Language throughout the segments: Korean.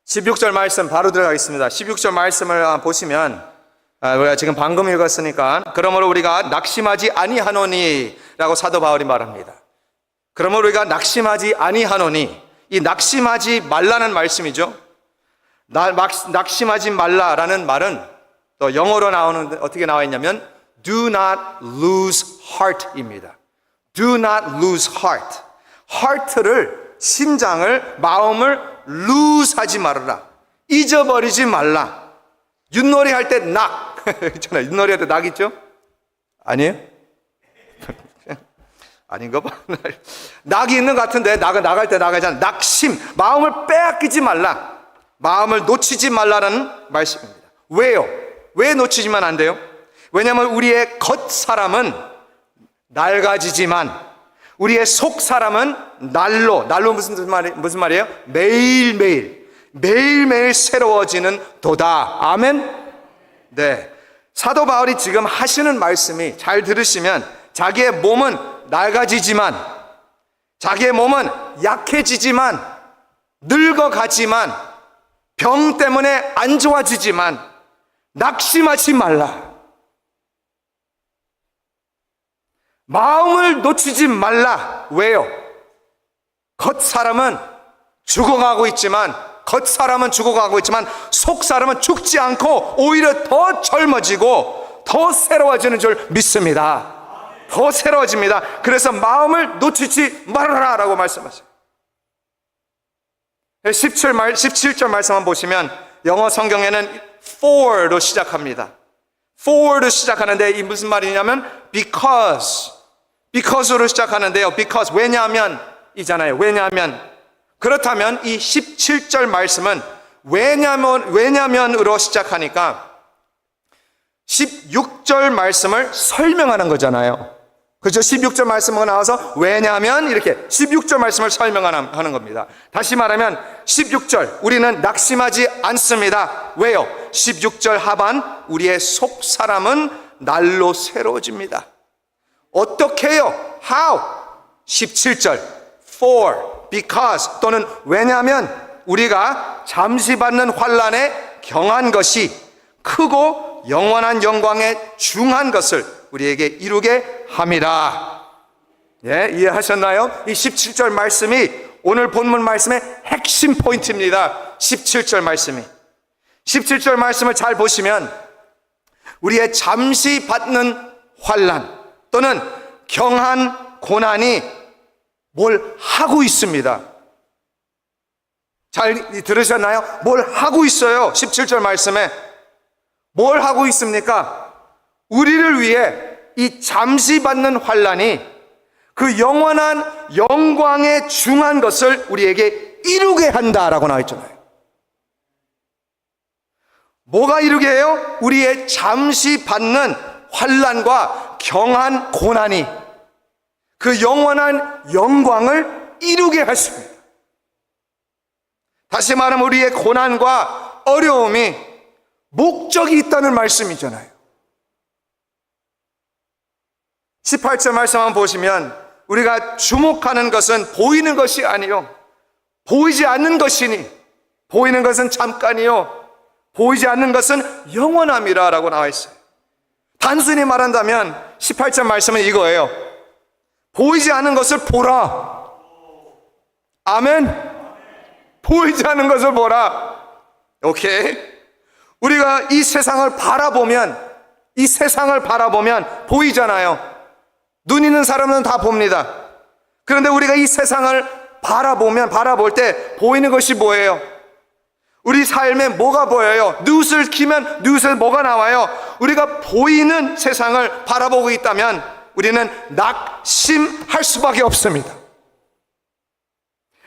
16절 말씀 바로 들어가겠습니다. 16절 말씀을 보시면 우리가 지금 방금 읽었으니까 그러므로 우리가 낙심하지 아니하노니 라고 사도 바울이 말합니다. 그러므로 우리가 낙심하지 아니하노니, 이 낙심하지 말라는 말씀이죠. 낙심하지 말라라는 말은 또 영어로 나오는데 어떻게 나와 있냐면 do not lose heart입니다. do not lose heart. heart를, 심장을, 마음을 lose 하지 말아라. 잊어버리지 말라. 윷놀이 할 때 낙 있잖아요. 윷놀이 할 때 낙 있죠? 아니에요? 아닌가 봐. 낙이 있는 것 같은데 낙은 나갈 때 나가잖아. 낙심, 마음을 빼앗기지 말라. 마음을 놓치지 말라는 말씀입니다. 왜요? 왜 놓치지만 안 돼요? 왜냐하면 우리의 겉 사람은 낡아지지만 우리의 속 사람은 날로 무슨 말이에요? 매일매일 새로워지는 도다. 아멘? 네. 사도 바울이 지금 하시는 말씀이 잘 들으시면 자기의 몸은 낡아지지만, 자기의 몸은 약해지지만, 늙어가지만, 병 때문에 안 좋아지지만 낙심하지 말라. 마음을 놓치지 말라. 왜요? 겉 사람은 죽어가고 있지만 속 사람은 죽지 않고 오히려 더 젊어지고 더 새로워지는 줄 믿습니다. 더 새로워집니다. 그래서 마음을 놓치지 말아라 라고 말씀하세요. 17절 말씀만 보시면 영어 성경에는 for로 시작합니다. for로 시작하는데 이 무슨 말이냐면 because로 시작하는데요. because, 왜냐하면 이잖아요. 왜냐하면. 그렇다면 이 17절 말씀은 왜냐면으로 시작하니까 16절 말씀을 설명하는 거잖아요. 그렇죠? 16절 말씀으로 나와서 왜냐하면 이렇게 16절 말씀을 설명하는 겁니다. 다시 말하면 16절 우리는 낙심하지 않습니다. 왜요? 16절 하반 우리의 속 사람은 날로 새로워집니다. 어떻게 해요? How? 17절 for, because 또는 왜냐하면 우리가 잠시 받는 환난에 경한 것이 크고 영원한 영광에 중한 것을 우리에게 이루게 함이라. 예, 이해하셨나요? 이 17절 말씀이 오늘 본문 말씀의 핵심 포인트입니다. 17절 말씀이. 17절 말씀을 잘 보시면 우리의 잠시 받는 환난 또는 경한 고난이 뭘 하고 있습니다. 잘 들으셨나요? 뭘 하고 있어요. 17절 말씀에 뭘 하고 있습니까? 우리를 위해 이 잠시 받는 환난이 그 영원한 영광에 중한 것을 우리에게 이루게 한다라고 나와 있잖아요. 뭐가 이루게 해요? 우리의 잠시 받는 환난과 경한 고난이 그 영원한 영광을 이루게 하십니다. 다시 말하면 우리의 고난과 어려움이 목적이 있다는 말씀이잖아요. 18절 말씀 한번 보시면 우리가 주목하는 것은 보이는 것이 아니요 보이지 않는 것이니 보이는 것은 잠깐이요 보이지 않는 것은 영원함이라 라고 나와 있어요. 단순히 말한다면 18절 말씀은 이거예요. 보이지 않는 것을 보라. 아멘. 보이지 않는 것을 보라. 오케이. 우리가 이 세상을 바라보면 보이잖아요. 눈 있는 사람은 다 봅니다. 그런데 우리가 이 세상을 바라볼 때 보이는 것이 뭐예요? 우리 삶에 뭐가 보여요? 뉴스를 키면 뉴스에 뭐가 나와요? 우리가 보이는 세상을 바라보고 있다면 우리는 낙심할 수밖에 없습니다.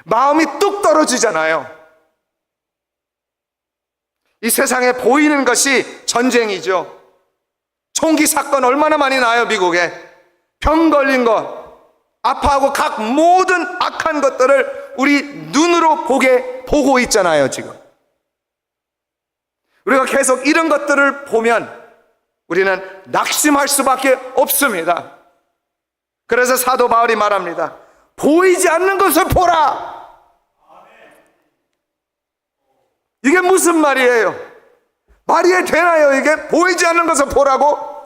마음이 뚝 떨어지잖아요. 이 세상에 보이는 것이 전쟁이죠. 총기 사건 얼마나 많이 나요, 미국에. 병 걸린 것, 아파하고 각 모든 악한 것들을 우리 눈으로 보고 있잖아요, 지금. 우리가 계속 이런 것들을 보면 우리는 낙심할 수밖에 없습니다. 그래서 사도 바울이 말합니다. 보이지 않는 것을 보라. 이게 무슨 말이에요? 말이 되나요? 이게 보이지 않는 것을 보라고?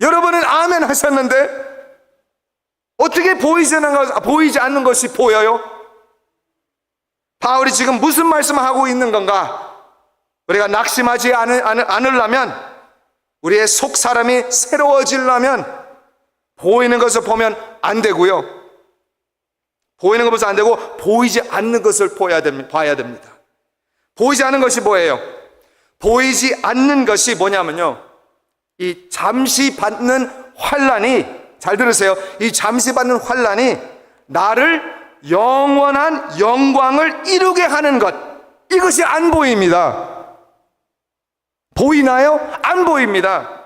여러분은 아멘 하셨는데 어떻게 보이지 않는 것이 보여요? 바울이 지금 무슨 말씀을 하고 있는 건가? 우리가 낙심하지 않으려면, 우리의 속 사람이 새로워지려면 보이는 것을 보면 안 되고요, 보이는 것을 보면 안 되고 보이지 않는 것을 봐야 됩니다. 보이지 않는 것이 뭐예요? 보이지 않는 것이 뭐냐면요, 이 잠시 받는 환난이, 잘 들으세요, 이 잠시 받는 환난이 나를 영원한 영광을 이루게 하는 것, 이것이 안 보입니다. 보이나요? 안 보입니다.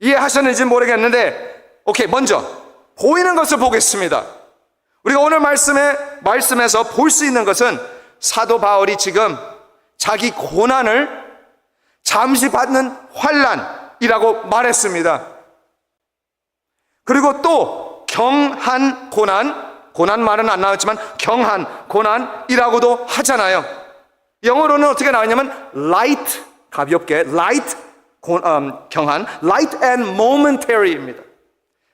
이해하셨는지 모르겠는데, 오케이, 먼저 보이는 것을 보겠습니다. 우리가 오늘 말씀에서 볼 수 있는 것은 사도 바울이 지금 자기 고난을 잠시 받는 환난이라고 말했습니다. 그리고 또 경한 고난 말은 안 나왔지만 경한 고난이라고도 하잖아요. 영어로는 어떻게 나왔냐면 light, 가볍게, light, 경한, light and momentary입니다.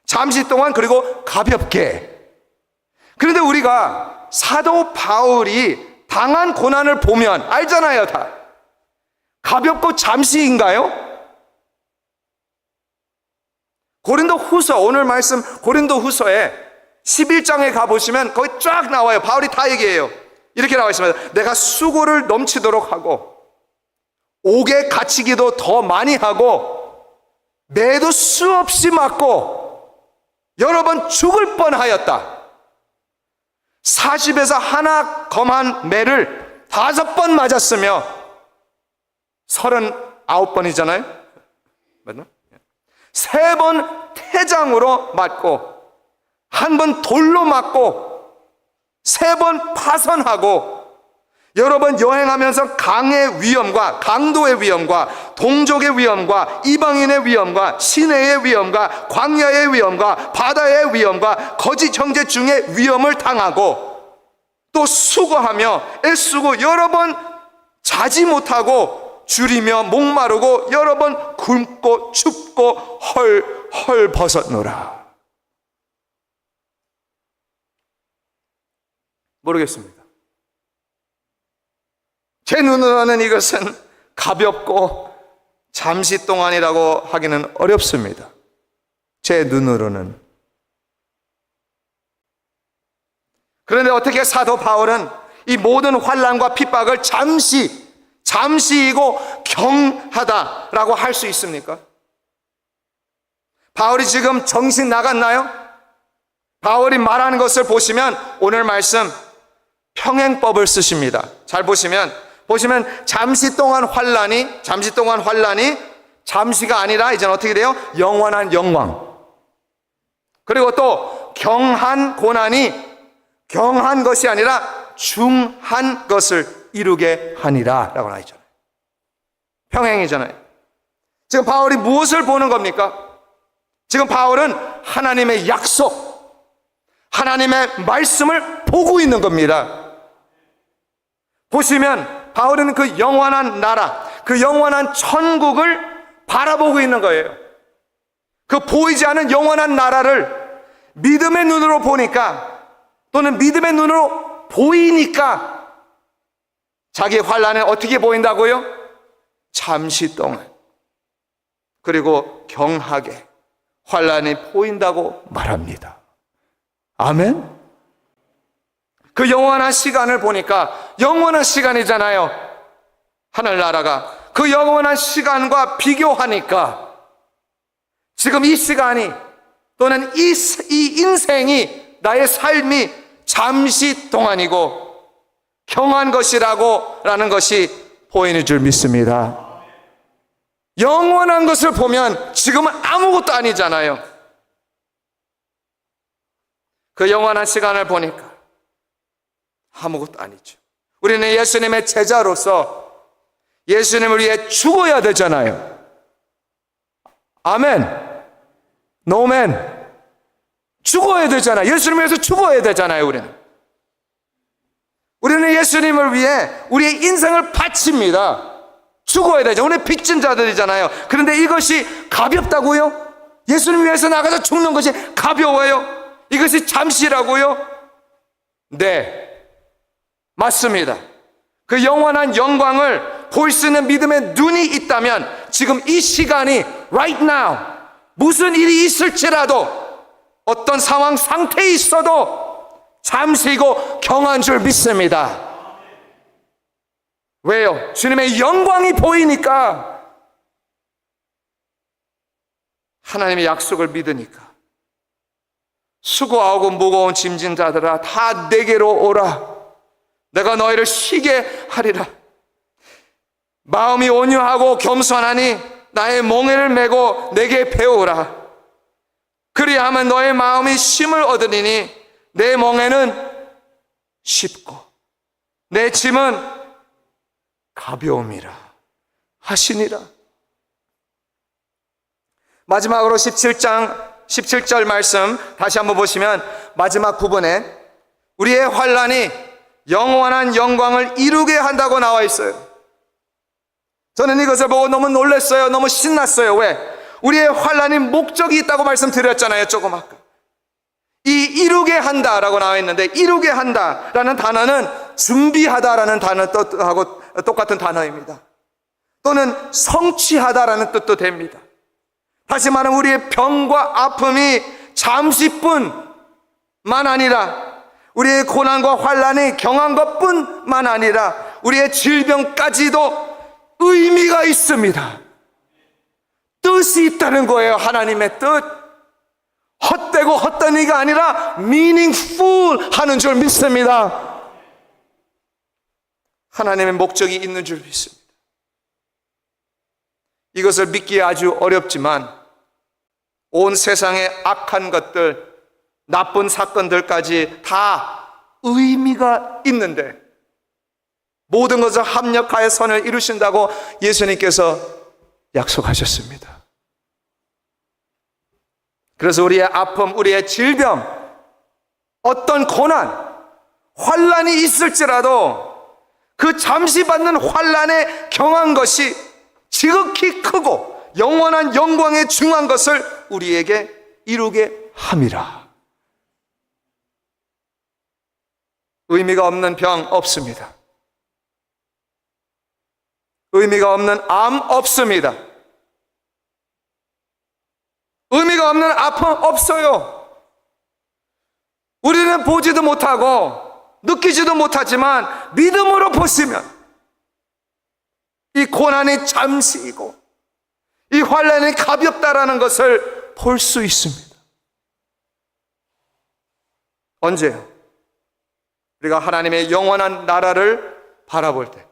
잠시 동안, 그리고 가볍게. 그런데 우리가 사도 바울이 당한 고난을 보면 알잖아요, 다. 가볍고 잠시인가요? 오늘 말씀 고린도 후서에 11장에 가보시면 거기 쫙 나와요. 바울이 다 얘기해요. 이렇게 나와 있습니다. 내가 수고를 넘치도록 하고 옥에 갇히기도 더 많이 하고 매도 수없이 맞고 여러 번 죽을 뻔하였다. 40에서 하나 검한 매를 5번 맞았으며 39번이잖아요. 맞나? 3번 태장으로 맞고, 1번 돌로 맞고, 3번 파선하고, 여러 번 여행하면서 강의 위험과 강도의 위험과 동족의 위험과 이방인의 위험과 시내의 위험과 광야의 위험과 바다의 위험과 거짓 형제 중에 위험을 당하고, 또 수고하며 애쓰고 여러 번 자지 못하고 줄이며 목마르고 여러 번 굶고 춥고 헐 벗었노라. 모르겠습니다. 제 눈으로는 이것은 가볍고 잠시 동안이라고 하기는 어렵습니다. 제 눈으로는. 그런데 어떻게 사도 바울은 이 모든 환난과 핍박을 잠시이고 경하다라고 할 수 있습니까? 바울이 지금 정신 나갔나요? 바울이 말하는 것을 보시면 오늘 말씀 평행법을 쓰십니다. 잘 보시면 잠시 동안 환난이 잠시가 아니라 이제는 어떻게 돼요? 영원한 영광. 그리고 또 경한 고난이 경한 것이 아니라 중한 것을 이루게 하니라 라고 나와있잖아요. 평행이잖아요. 지금 바울이 무엇을 보는 겁니까? 지금 바울은 하나님의 약속, 하나님의 말씀을 보고 있는 겁니다. 보시면 바울은 그 영원한 나라, 그 영원한 천국을 바라보고 있는 거예요. 그 보이지 않은 영원한 나라를 믿음의 눈으로 보니까, 또는 믿음의 눈으로 보이니까 자기 환난에 어떻게 보인다고요? 잠시 동안, 그리고 경하게 환난이 보인다고 말합니다. 아멘? 그 영원한 시간을 보니까, 영원한 시간이잖아요, 하늘나라가. 그 영원한 시간과 비교하니까 지금 이 시간이, 또는 이 인생이, 나의 삶이 잠시 동안이고 경한 것이라는 것이 보이는 줄 믿습니다. 영원한 것을 보면 지금은 아무것도 아니잖아요. 그 영원한 시간을 보니까 아무것도 아니죠. 우리는 예수님의 제자로서 예수님을 위해 죽어야 되잖아요. 아멘. 노멘. 죽어야 되잖아요. 예수님을 위해서 죽어야 되잖아요. 우리는 예수님을 위해 우리의 인생을 바칩니다. 죽어야 되죠. 우리 빚진 자들이잖아요. 그런데 이것이 가볍다고요? 예수님 위해서 나가서 죽는 것이 가벼워요? 이것이 잠시라고요? 네, 맞습니다. 그 영원한 영광을 볼 수 있는 믿음의 눈이 있다면 지금 이 시간이 right now 무슨 일이 있을지라도 어떤 상황 상태에 있어도 잠시고 경한 줄 믿습니다. 왜요? 주님의 영광이 보이니까, 하나님의 약속을 믿으니까. 수고하고 무거운 짐진 자들아 다 내게로 오라. 내가 너희를 쉬게 하리라. 마음이 온유하고 겸손하니 나의 멍에를 메고 내게 배우라. 그리하면 너의 마음이 쉼을 얻으리니 내 멍에는 쉽고 내 짐은 가벼움이라 하시니라. 마지막으로 17절 말씀 다시 한번 보시면 마지막 부분에 우리의 환난이 영원한 영광을 이루게 한다고 나와 있어요. 저는 이것을 보고 너무 놀랐어요. 너무 신났어요. 왜? 우리의 환난이 목적이 있다고 말씀드렸잖아요. 조금 아까. 이 이루게 한다라고 나와 있는데, 이루게 한다라는 단어는 준비하다라는 단어하고 똑같은 단어입니다. 또는 성취하다라는 뜻도 됩니다. 다시 말하면 우리의 병과 아픔이 잠시뿐만 아니라, 우리의 고난과 환난이 경한 것뿐만 아니라 우리의 질병까지도 의미가 있습니다. 뜻이 있다는 거예요. 하나님의 뜻. 헛되고 헛되니가 아니라 meaningful 하는 줄 믿습니다. 하나님의 목적이 있는 줄 믿습니다. 이것을 믿기 아주 어렵지만 온 세상의 악한 것들, 나쁜 사건들까지 다 의미가 있는데 모든 것을 합력하여 선을 이루신다고 예수님께서 약속하셨습니다. 그래서 우리의 아픔, 우리의 질병, 어떤 고난, 환난이 있을지라도 그 잠시 받는 환난에 경한 것이 지극히 크고 영원한 영광에 중한 것을 우리에게 이루게 함이라. 의미가 없는 병 없습니다. 의미가 없는 암 없습니다. 의미가 없는 아픔 없어요. 우리는 보지도 못하고 느끼지도 못하지만 믿음으로 보시면 이 고난이 잠시이고 이 환난이 가볍다라는 것을 볼 수 있습니다. 언제요? 우리가 하나님의 영원한 나라를 바라볼 때,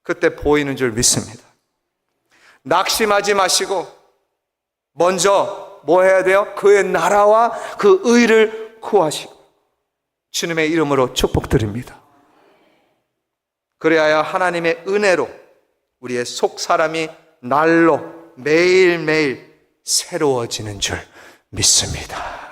그때 보이는 줄 믿습니다. 낙심하지 마시고 먼저 뭐 해야 돼요? 그의 나라와 그 의를 구하시고 주님의 이름으로 축복드립니다. 그래야 하나님의 은혜로 우리의 속 사람이 날로 매일매일 새로워지는 줄 믿습니다.